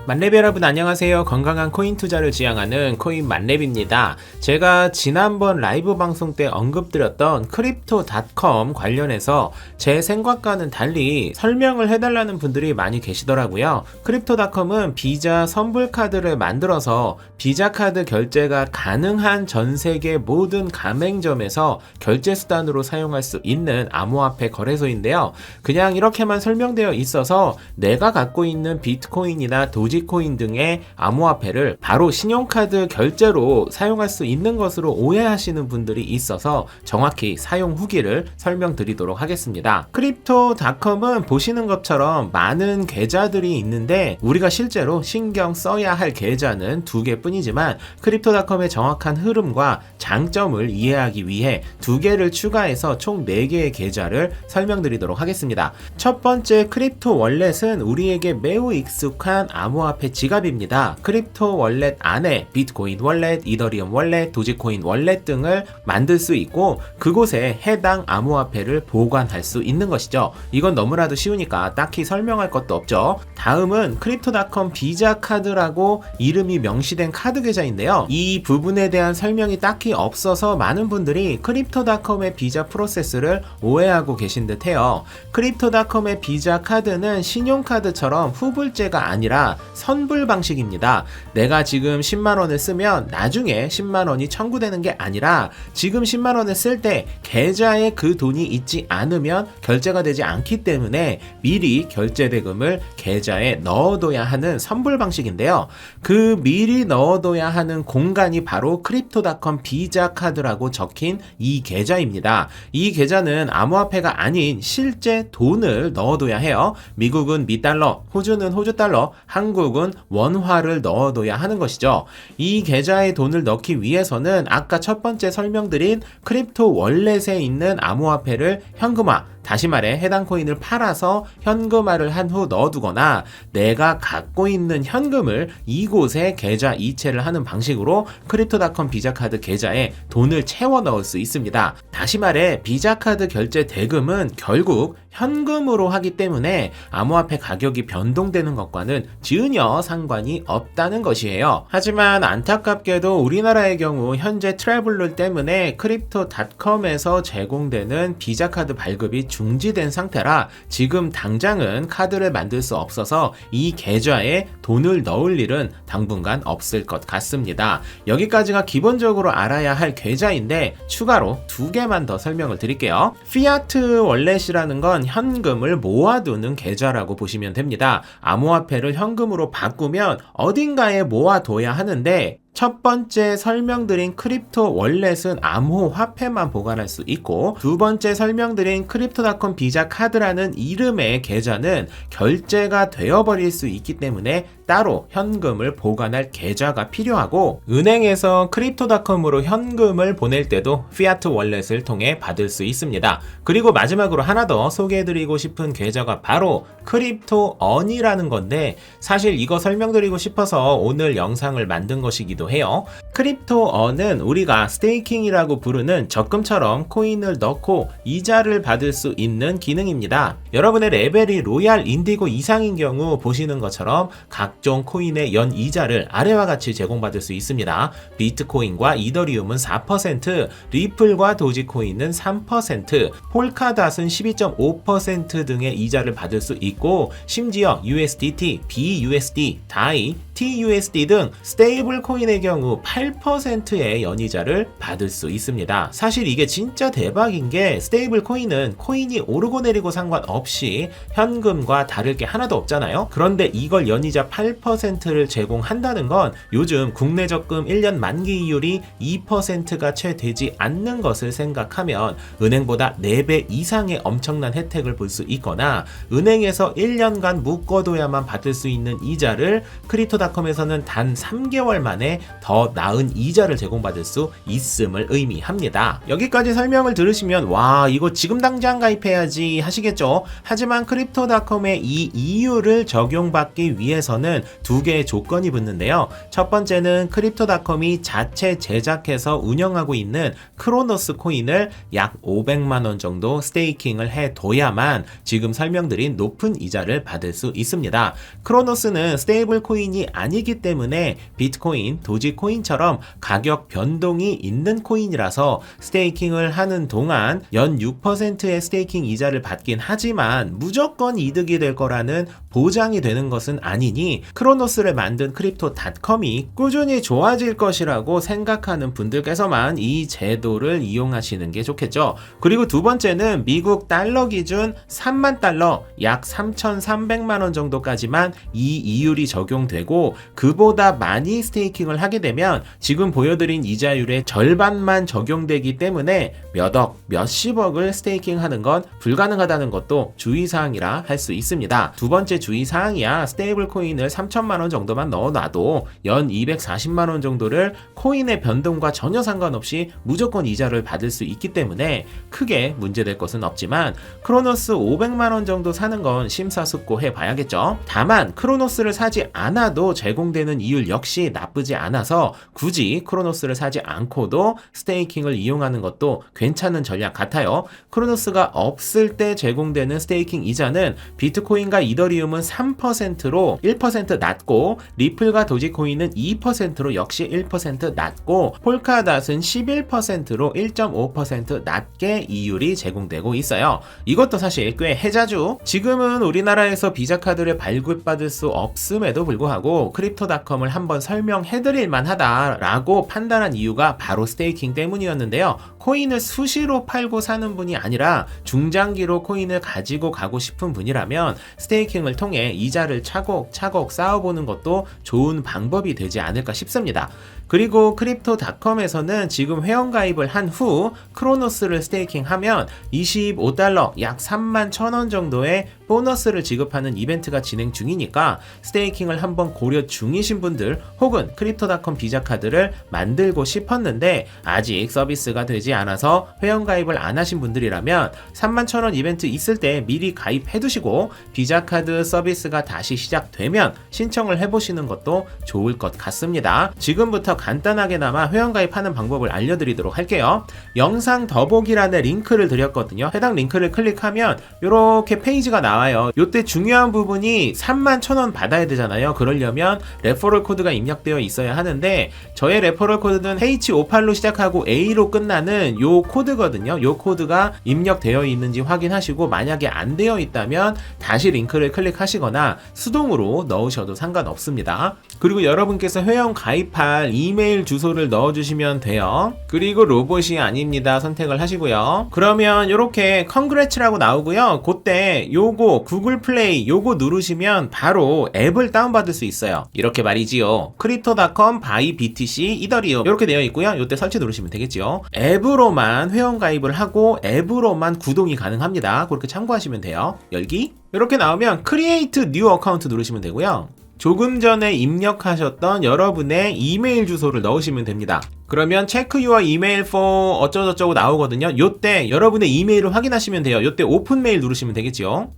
만렙 여러분 안녕하세요. 건강한 코인 투자를 지향하는 코인 만렙입니다. 제가 지난번 라이브 방송 때 언급드렸던 크립토닷컴 관련해서 제 생각과는 달리 설명을 해달라는 분들이 많이 계시더라고요. 크립토닷컴은 비자 선불카드를 만들어서 비자 카드 결제가 가능한 전 세계 모든 가맹점에서 결제 수단으로 사용할 수 있는 암호화폐 거래소인데요. 그냥 이렇게만 설명되어 있어서 내가 갖고 있는 비트코인이나 도지코인 등의 암호화폐를 바로 신용카드 결제로 사용할 수 있는 것으로 오해하시는 분들이 있어서 정확히 사용 후기를 설명드리도록 하겠습니다. 크립토닷컴은 보시는 것처럼 많은 계좌들이 있는데 우리가 실제로 신경 써야 할 계좌는 2개뿐이지만 크립토닷컴의 정확한 흐름과 장점을 이해하기 위해 2개를 추가해서 총 4개의 계좌를 설명드리도록 하겠습니다. 첫 번째 크립토 월렛은 우리에게 매우 익숙한 암호화폐 지갑입니다. 크립토 월렛 안에 비트코인 월렛, 이더리움 월렛, 도지코인 월렛 등을 만들 수 있고 그곳에 해당 암호화폐를 보관할 수 있는 것이죠. 이건 너무나도 쉬우니까 딱히 설명할 것도 없죠. 다음은 크립토닷컴 비자 카드라고 이름이 명시된 카드 계좌인데요. 이 부분에 대한 설명이 딱히 없어서 많은 분들이 크립토닷컴의 비자 프로세스를 오해하고 계신 듯해요. 크립토닷컴의 비자 카드는 신용카드처럼 후불제가 아니라 선불 방식입니다. 내가 지금 10만원을 쓰면 나중에 10만원이 청구되는 게 아니라 지금 10만원을 쓸 때 계좌에 그 돈이 있지 않으면 결제가 되지 않기 때문에 미리 결제 대금을 계좌에 넣어둬야 하는 선불 방식인데요. 그 미리 넣어둬야 하는 공간이 바로 크립토닷컴 비자 카드라고 적힌 이 계좌입니다. 이 계좌는 암호화폐가 아닌 실제 돈을 넣어둬야 해요. 미국은 미달러, 호주는 호주달러, 한국은 원화를 넣어둬야 하는 것이죠. 이 계좌에 돈을 넣기 위해서는 아까 첫 번째 설명드린 크립토 월렛에 있는 암호화폐를 현금화, 다시 말해 해당 코인을 팔아서 현금화를 한 후 넣어두거나 내가 갖고 있는 현금을 이곳에 계좌 이체를 하는 방식으로 크립토닷컴 비자카드 계좌에 돈을 채워 넣을 수 있습니다. 다시 말해 비자카드 결제 대금은 결국 현금으로 하기 때문에 암호화폐 가격이 변동되는 것과는 전혀 상관이 없다는 것이에요. 하지만 안타깝게도 우리나라의 경우 현재 트래블룰 때문에 크립토닷컴에서 제공되는 비자카드 발급이 중지된 상태라 지금 당장은 카드를 만들 수 없어서 이 계좌에 돈을 넣을 일은 당분간 없을 것 같습니다. 여기까지가 기본적으로 알아야 할 계좌인데 추가로 2개만 더 설명을 드릴게요. 피아트 월렛이라는 건 현금을 모아두는 계좌라고 보시면 됩니다. 암호화폐를 현금으로 바꾸면 어딘가에 모아둬야 하는데 첫 번째 설명드린 크립토 월렛은 암호화폐만 보관할 수 있고 두 번째 설명드린 크립토닷컴 비자 카드라는 이름의 계좌는 결제가 되어버릴 수 있기 때문에 따로 현금을 보관할 계좌가 필요하고 은행에서 크립토닷컴으로 현금을 보낼 때도 피아트 월렛을 통해 받을 수 있습니다. 그리고 마지막으로 하나 더 소개해드리고 싶은 계좌가 바로 크립토언이라는 건데 사실 이거 설명드리고 싶어서 오늘 영상을 만든 것이기도 해요. 크립토언은 우리가 스테이킹이라고 부르는 적금처럼 코인을 넣고 이자를 받을 수 있는 기능입니다. 여러분의 레벨이 로얄 인디고 이상인 경우 보시는 것처럼 각종 코인의 연 이자를 아래와 같이 제공받을 수 있습니다. 비트코인과 이더리움은 4%, 리플과 도지코인은 3%, 폴카닷은 12.5% 등의 이자를 받을 수 있고 심지어 USDT, BUSD, DAI, TUSD 등 스테이블 코인의 경우 8%의 연이자를 받을 수 있습니다. 사실 이게 진짜 대박인 게 스테이블 코인은 코인이 오르고 내리고 상관없이 현금과 다를 게 하나도 없잖아요. 그런데 이걸 연이자 8%를 제공한다는 건 요즘 국내 적금 1년 만기 이율이 2%가 채 되지 않는 것을 생각하면 은행보다 4배 이상의 엄청난 혜택을 볼 수 있거나 은행에서 1년간 묶어둬야만 받을 수 있는 이자를 크립토닷컴에서는 단 3개월 만에 더 나은 이자를 제공받을 수 있음을 의미합니다. 여기까지 설명을 들으시면 와, 이거 지금 당장 가입해야지 하시겠죠? 하지만 크립토닷컴의 이 이유를 적용받기 위해서는 두 개의 조건이 붙는데요. 첫 번째는 크립토닷컴이 자체 제작해서 운영하고 있는 크로노스 코인을 약 500만 원 정도 스테이킹을 해둬야만 지금 설명드린 높은 이자를 받을 수 있습니다. 크로노스는 스테이블 코인이 아니기 때문에 비트코인, 도지코인처럼 가격 변동이 있는 코인이라서 스테이킹을 하는 동안 연 6%의 스테이킹 이자를 받긴 하지만 무조건 이득이 될 거라는 보장이 되는 것은 아니니 크로노스를 만든 크립토닷컴이 꾸준히 좋아질 것이라고 생각하는 분들께서만 이 제도를 이용하시는 게 좋겠죠. 그리고 두 번째는 미국 달러 기준 3만 달러, 약 3,300만 원 정도까지만 이 이율이 적용되고 그보다 많이 스테이킹을 하게 되면 지금 보여드린 이자율의 절반만 적용되기 때문에 몇억, 몇십억을 스테이킹하는 건 불가능하다는 것도 주의사항이라 할 수 있습니다. 두 번째 주의사항이야, 스테이블 코인을 3천만 원 정도만 넣어놔도 연 240만 원 정도를 코인의 변동과 전혀 상관없이 무조건 이자를 받을 수 있기 때문에 크게 문제될 것은 없지만 크로노스 500만 원 정도 사는 건 심사숙고해 봐야겠죠. 다만 크로노스를 사지 않아도 제공되는 이율 역시 나쁘지 않아서 굳이 크로노스를 사지 않고도 스테이킹을 이용하는 것도 괜찮은 전략 같아요. 크로노스가 없을 때 제공되는 스테이킹 이자는 비트코인과 이더리움은 3%로 1% 낮고 리플과 도지코인은 2%로 역시 1% 낮고 폴카닷은 11%로 1.5% 낮게 이율이 제공되고 있어요. 이것도 사실 꽤 혜자죠. 지금은 우리나라에서 비자카드를 발급받을 수 없음에도 불구하고 크립토닷컴을 한번 설명해드릴 만하다라고 판단한 이유가 바로 스테이킹 때문이었는데요. 코인을 수시로 팔고 사는 분이 아니라 중장기로 코인을 가지고 가고 싶은 분이라면 스테이킹을 통해 이자를 차곡차곡 쌓아보는 것도 좋은 방법이 되지 않을까 싶습니다. 그리고 크립토닷컴에서는 지금 회원가입을 한 후 크로노스를 스테이킹하면 25달러 약 31,000원 정도의 보너스를 지급하는 이벤트가 진행 중이니까 스테이킹을 한번 고려 중이신 분들 혹은 크립토닷컴 비자카드를 만들고 싶었는데 아직 서비스가 되지 않아서 회원가입을 안 하신 분들이라면 31,000원 이벤트 있을 때 미리 가입해 두시고 비자카드 서비스가 다시 시작되면 신청을 해보시는 것도 좋을 것 같습니다. 지금부터 간단하게나마 회원가입하는 방법을 알려드리도록 할게요. 영상 더보기란에 링크를 드렸거든요. 해당 링크를 클릭하면 이렇게 페이지가 나와요. 이때 중요한 부분이 31,000원 받아야 되잖아요. 그러려면 레퍼럴 코드가 입력되어 있어야 하는데 저의 레퍼럴 코드는 H58로 시작하고 A로 끝나는 요 코드거든요. 요 코드가 입력되어 있는지 확인하시고 만약에 안 되어 있다면 다시 링크를 클릭하시거나 수동으로 넣으셔도 상관없습니다. 그리고 여러분께서 회원 가입할 이메일 주소를 넣어주시면 돼요. 그리고 로봇이 아닙니다 선택을 하시고요. 그러면 이렇게 Congrat라고 나오고요. 그때 요거 구글 플레이 요거 누르시면 바로 앱을 다운받을 수 있어요. 이렇게 말이지요. 크립토닷컴 바이 BTC 이더리움 이렇게 되어 있고요. 요때 설치 누르시면 되겠죠. 앱으로만 회원 가입을 하고 앱으로만 구동이 가능합니다. 그렇게 참고하시면 돼요. 열기 이렇게 나오면 크리에이트 뉴 어카운트 누르시면 되고요. 조금 전에 입력하셨던 여러분의 이메일 주소를 넣으시면 됩니다. 그러면 체크 유어 이메일 for 어쩌고저쩌고 나오거든요. 요때 여러분의 이메일을 확인하시면 돼요. 요때 오픈 메일 누르시면 되겠죠.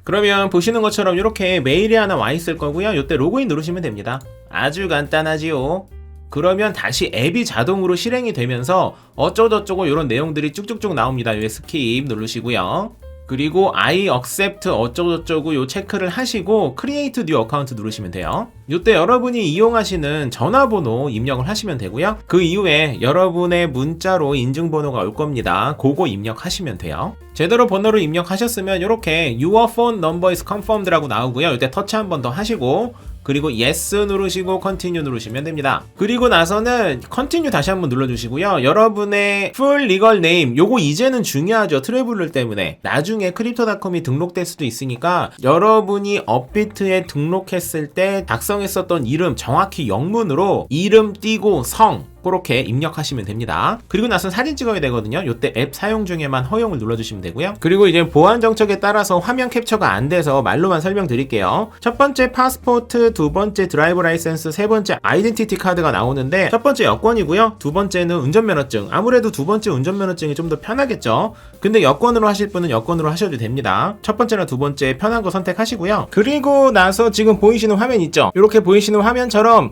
그러면 보시는 것처럼 이렇게 메일이 하나 와 있을 거고요. 요때 로그인 누르시면 됩니다. 아주 간단하지요. 그러면 다시 앱이 자동으로 실행이 되면서 어쩌고저쩌고 이런 내용들이 쭉쭉쭉 나옵니다. 요 스킵 누르시고요. 그리고 I accept 어쩌고저쩌고 요 체크를 하시고 Create New Account 누르시면 돼요. 이때 여러분이 이용하시는 전화번호 입력을 하시면 되고요. 그 이후에 여러분의 문자로 인증번호가 올 겁니다. 그거 입력하시면 돼요. 제대로 번호를 입력하셨으면 이렇게 Your phone number is confirmed 라고 나오고요. 이때 터치 한 번 더 하시고 그리고 yes 누르시고 continue 누르시면 됩니다. 그리고 나서는 continue 다시 한번 눌러주시고요. 여러분의 full legal name 요거 이제는 중요하죠. 트래블 때문에 나중에 크립토닷컴이 등록될 수도 있으니까 여러분이 업비트에 등록했을 때 작성했었던 이름 정확히 영문으로 이름 띄고 성 그렇게 입력하시면 됩니다. 그리고 나서 사진 찍어야 되거든요. 이때 앱 사용 중에만 허용을 눌러주시면 되고요. 그리고 이제 보안 정책에 따라서 화면 캡처가 안 돼서 말로만 설명드릴게요. 첫 번째 파스포트, 두 번째 드라이브 라이센스, 세 번째 아이덴티티 카드가 나오는데 첫 번째 여권이고요. 두 번째는 운전면허증. 아무래도 두 번째 운전면허증이 좀 더 편하겠죠. 근데 여권으로 하실 분은 여권으로 하셔도 됩니다. 첫 번째나 두 번째 편한 거 선택하시고요. 그리고 나서 지금 보이시는 화면 있죠? 이렇게 보이시는 화면처럼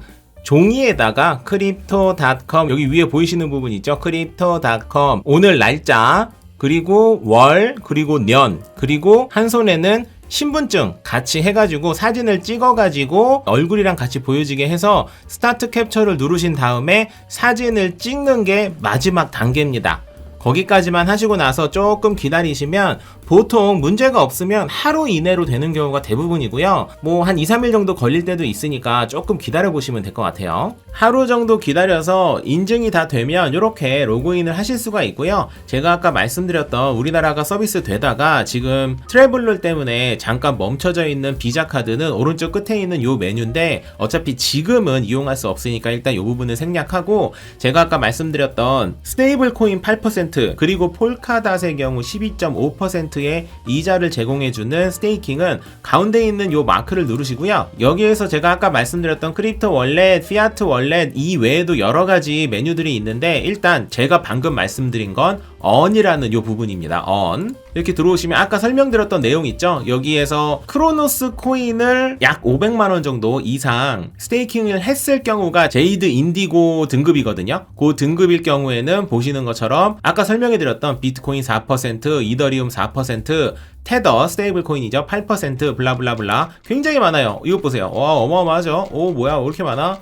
종이에다가 crypto.com 여기 위에 보이시는 부분 있죠? crypto.com 오늘 날짜 그리고 월 그리고 년 그리고 한 손에는 신분증 같이 해가지고 사진을 찍어가지고 얼굴이랑 같이 보여지게 해서 스타트 캡처를 누르신 다음에 사진을 찍는 게 마지막 단계입니다. 거기까지만 하시고 나서 조금 기다리시면 보통 문제가 없으면 하루 이내로 되는 경우가 대부분이고요. 뭐 한 2, 3일 정도 걸릴 때도 있으니까 조금 기다려 보시면 될 것 같아요. 하루 정도 기다려서 인증이 다 되면 이렇게 로그인을 하실 수가 있고요. 제가 아까 말씀드렸던 우리나라가 서비스 되다가 지금 트래블러 때문에 잠깐 멈춰져 있는 비자 카드는 오른쪽 끝에 있는 요 메뉴인데 어차피 지금은 이용할 수 없으니까 일단 요 부분은 생략하고 제가 아까 말씀드렸던 스테이블 코인 8% 그리고 폴카닷의 경우 12.5%의 이자를 제공해주는 스테이킹은 가운데 있는 요 마크를 누르시고요. 여기에서 제가 아까 말씀드렸던 크립토 월렛, 피아트 월렛 이외에도 여러가지 메뉴들이 있는데 일단 제가 방금 말씀드린 건 on이라는 요 부분입니다. on 이렇게 들어오시면 아까 설명드렸던 내용 있죠? 여기에서 크로노스 코인을 약 500만원 정도 이상 스테이킹을 했을 경우가 제이드 인디고 등급이거든요. 그 등급일 경우에는 보시는 것처럼 아까 설명해드렸던 비트코인 4%, 이더리움 4%, 테더 스테이블 코인이죠. 8% 블라블라블라 굉장히 많아요. 이거 보세요. 와 어마어마하죠. 오 뭐야 왜 이렇게 많아?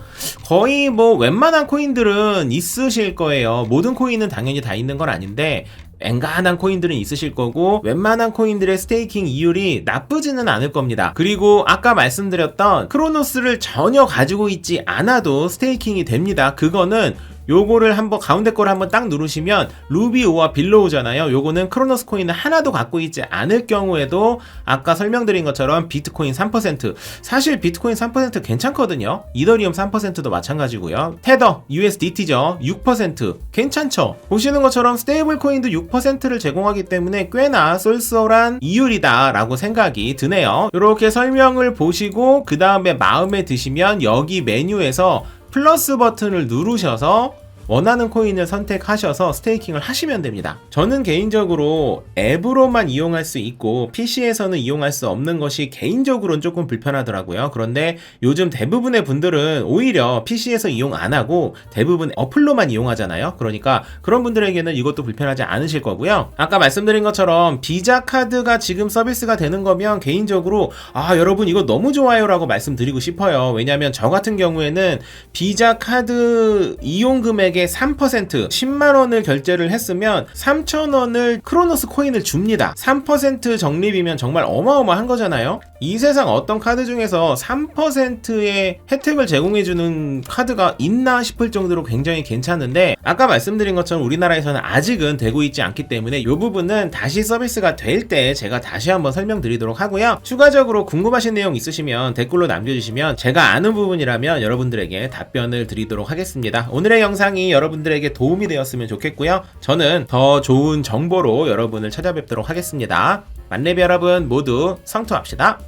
거의 뭐 웬만한 코인들은 있으실 거예요. 모든 코인은 당연히 다 있는 건 아닌데 엔간한 코인들은 있으실 거고 웬만한 코인들의 스테이킹 이율이 나쁘지는 않을 겁니다. 그리고 아까 말씀드렸던 크로노스를 전혀 가지고 있지 않아도 스테이킹이 됩니다. 그거는 요거를 한번 가운데 거를 한번 딱 누르시면 루비오와 빌로우잖아요. 요거는 크로노스 코인을 하나도 갖고 있지 않을 경우에도 아까 설명드린 것처럼 비트코인 3% 사실 비트코인 3% 괜찮거든요. 이더리움 3%도 마찬가지고요. 테더 USDT죠. 6% 괜찮죠. 보시는 것처럼 스테이블 코인도 6%를 제공하기 때문에 꽤나 쏠쏠한 이율이다 라고 생각이 드네요. 이렇게 설명을 보시고 그 다음에 마음에 드시면 여기 메뉴에서 플러스 버튼을 누르셔서 원하는 코인을 선택하셔서 스테이킹을 하시면 됩니다. 저는 개인적으로 앱으로만 이용할 수 있고 PC에서는 이용할 수 없는 것이 개인적으로는 조금 불편하더라고요. 그런데 요즘 대부분의 분들은 오히려 PC에서 이용 안 하고 대부분 어플로만 이용하잖아요. 그러니까 그런 분들에게는 이것도 불편하지 않으실 거고요. 아까 말씀드린 것처럼 비자 카드가 지금 서비스가 되는 거면 개인적으로 여러분 이거 너무 좋아요 라고 말씀드리고 싶어요. 왜냐면 저 같은 경우에는 비자 카드 이용 금액의 3% 10만원을 결제를 했으면 3,000원을 크로노스 코인을 줍니다. 3% 적립이면 정말 어마어마한 거잖아요. 이 세상 어떤 카드 중에서 3%의 혜택을 제공해주는 카드가 있나 싶을 정도로 굉장히 괜찮은데 아까 말씀드린 것처럼 우리나라에서는 아직은 되고 있지 않기 때문에 이 부분은 다시 서비스가 될 때 제가 다시 한번 설명드리도록 하고요. 추가적으로 궁금하신 내용 있으시면 댓글로 남겨주시면 제가 아는 부분이라면 여러분들에게 답변을 드리도록 하겠습니다. 오늘의 영상이 여러분들에게 도움이 되었으면 좋겠고요. 저는 더 좋은 정보로 여러분을 찾아뵙도록 하겠습니다. 만렙 여러분 모두 성투합시다.